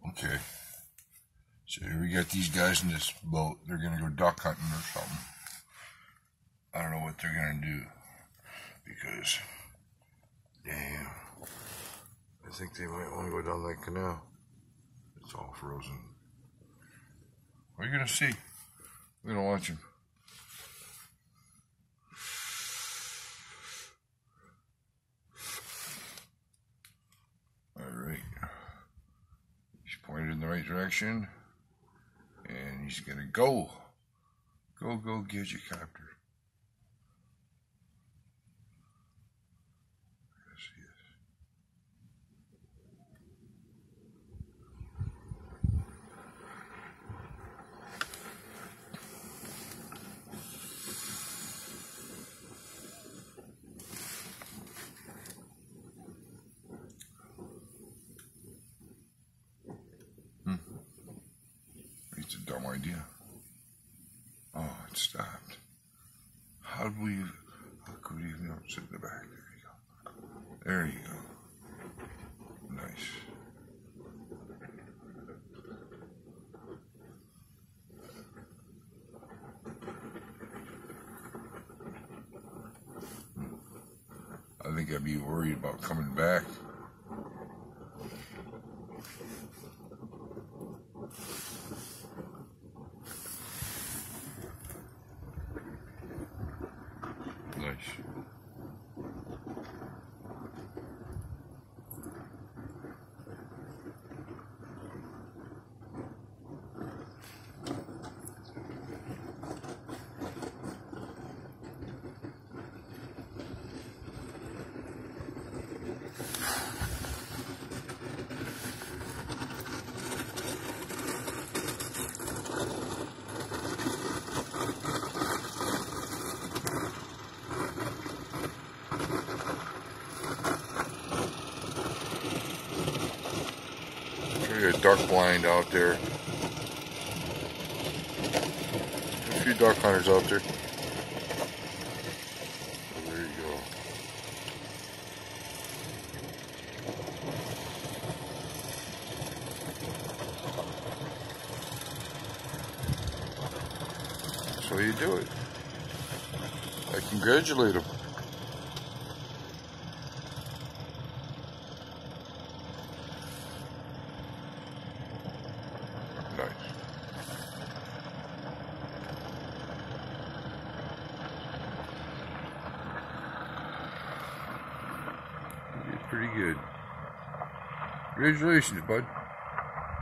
Okay. So here we got these guys in this boat. They're going to go duck hunting or something. I don't know what they're going to do. Because, damn, I think they might want to go down that canal. It's all frozen. What are you going to see? We're going to watch him. Alright. He's pointed in the right direction. And he's going to go. Go, Gadgetcopter. Yes, he is. It's a dumb idea. Oh, it stopped. How could we even sit in the back? There you go. Nice. I think I'd be worried about coming back. Nice. A duck blind out there. A few duck hunters out there. Oh, there you go. So you do it. I congratulate him. Nice. You did pretty good. Congratulations, bud.